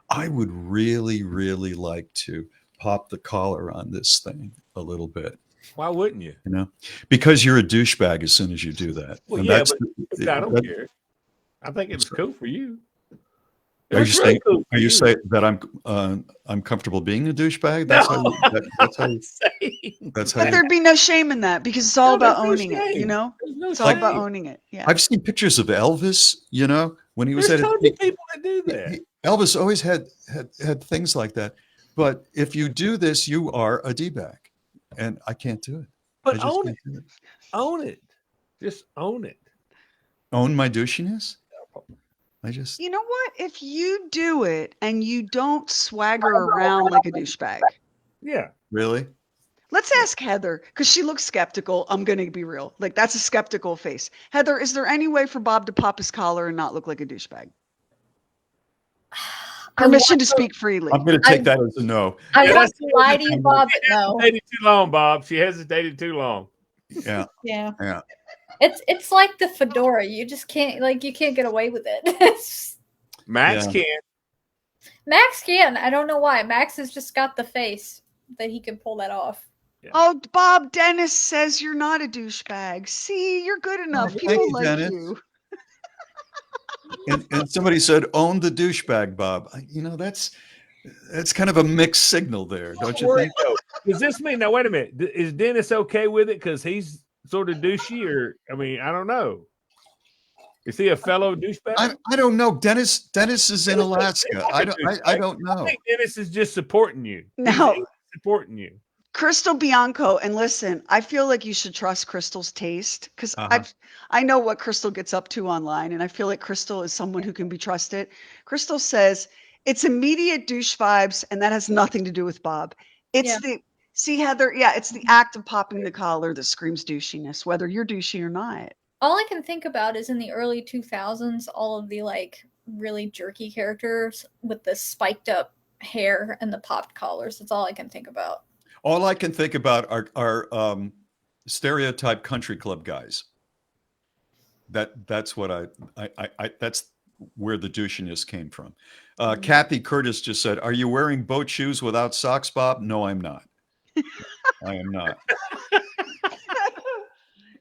I would really, really like to pop the collar on this thing a little bit. Why wouldn't you? You know, because you're a douchebag as soon as you do that. Well, And yeah, that's but I don't care. I think it was cool for you. Are you saying? Cool Are you saying that I'm comfortable being a douchebag? That's No, that's how. I'm saying. That's how. But there'd be no shame in that because it's all No, about there's no owning it, you shame. know? There's no It's all about shame. owning it. Yeah. I've seen pictures of Elvis. You know, when he was There's at tons of people that do that. Elvis always had things like that. But if you do this, you are a d-bag, and I can't do it. I But just own can't it. do it. Own it. Just own it. Own my douchiness. I just. You know what? If you do it and you don't swagger around like a douchebag, Yeah. Really? let's ask Heather because she looks skeptical. I'm going to be real. Like, that's a skeptical face. Heather, is there any way for Bob to pop his collar and not look like a douchebag? Permission to speak freely. I'm going to take that as a no. I Yeah, want that's- to lie to you, Bob, but no. Hesitated too long, Bob. She hesitated too long. Yeah. Yeah. Yeah. It's like the fedora. You just can't you can't get away with it. Max Yeah. can. Max can. I don't know why. Max has just got the face that he can pull that off. Oh, Bob, Dennis says you're not a douchebag. See, you're good enough. thank People you, like Dennis. you. And somebody said, "Own the douchebag, Bob." You know, that's kind of a mixed signal there, don't you think? Does this mean now? Wait a minute. Is Dennis okay with it because he's sort of douchey, or I mean, I don't know. Is he a fellow douchebag? I don't know. Dennis is in Alaska. I don't know. I think Dennis is just supporting you. No. He's supporting you. Crystal Bianco, and listen, I feel like you should trust Crystal's taste because I know what Crystal gets up to online, and I feel like Crystal is someone who can be trusted. Crystal says it's immediate douche vibes, and that has nothing to do with Bob. It's see, Heather, it's the act of popping the collar that screams douchiness, whether you're douchey or not. All I can think about is in the early 2000s, all of the really jerky characters with the spiked up hair and the popped collars. That's all I can think about. All I can think about are stereotype country club guys. That's what I that's where the douchiness came from. Kathy Curtis just said, "Are you wearing boat shoes without socks, Bob?" No, I'm not. I am not.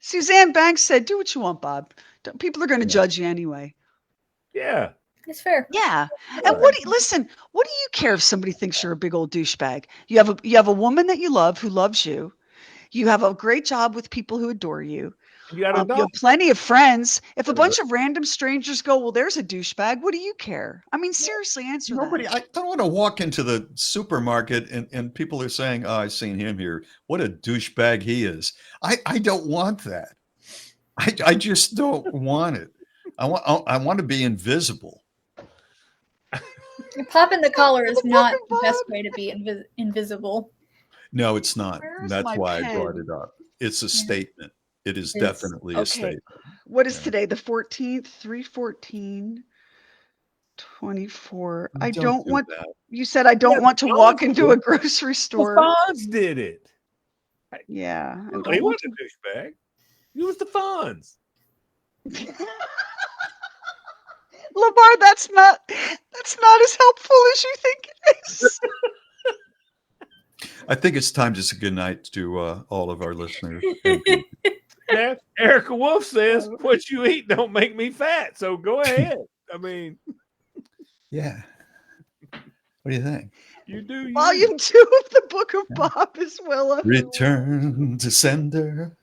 Suzanne Banks said, "Do what you want, Bob. People are going to judge you anyway." Yeah. It's fair. Yeah. And listen, what do you care if somebody thinks you're a big old douchebag? You have a woman that you love who loves you. You have a great job with people who adore you. You got a You dog. have plenty of friends. If a bunch of random strangers go, well, there's a douchebag, what do you care? I mean, seriously, answer that. I don't want to walk into the supermarket and people are saying, "Oh, I've seen him here. What a douchebag he is." I don't want that. I just don't want it. I want to be invisible. Popping the collar is not the best way to be invisible. No, it's not. Where's That's my why pen? I brought it up. It's a statement. It is It's- definitely a statement. What is today? The 14th, 3/14, 24. I don't do want, that. you said I don't want to Fonz walk into did a it. grocery Well, store. Fonz did it. Yeah. I He don't want wasn't a douchebag. He was the Fonz. Lamar, that's not as helpful as you think it is. I think it's time to say good night to all of our listeners. Yeah, Erica Wolf says, "What you eat don't make me fat." So go ahead. I mean, Yeah. What do you think? you do. You. Volume 2 of the Book of Bob as well. Return to sender.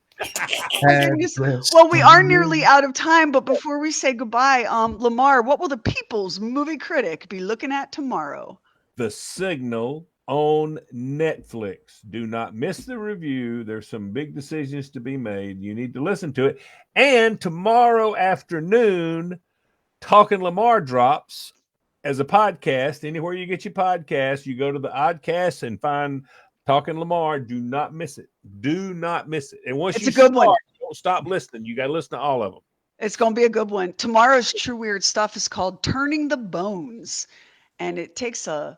Well, we are nearly out of time, but before we say goodbye, Lamar, what will the people's movie critic be looking at tomorrow? The Signal on Netflix. Do not miss the review. There's some big decisions to be made. You need to listen to it. And tomorrow afternoon, Talking Lamar drops as a podcast. Anywhere you get your podcast, you go to the Oddcast and find Talking Lamar. Do not miss it. Do not miss it. And once It's you a good one. don't stop listening. You got to listen to all of them. It's going to be a good one. Tomorrow's True Weird Stuff is called Turning the Bones, and it takes a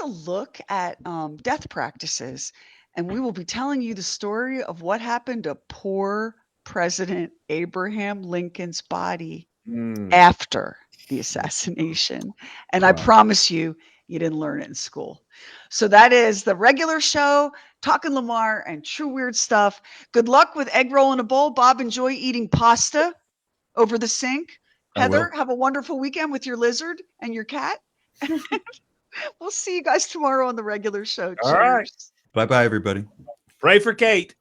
look at death practices And we will be telling you the story of what happened to poor President Abraham Lincoln's body after the assassination. And I promise you, you didn't learn it in school. So that is the regular show, Talking Lamar and True Weird Stuff. Good luck with egg roll in a bowl. Bob, enjoy eating pasta over the sink. Heather, have a wonderful weekend with your lizard and your cat. We'll see you guys tomorrow on the regular show. All Cheers. right. Bye-bye, everybody. Pray for Kate.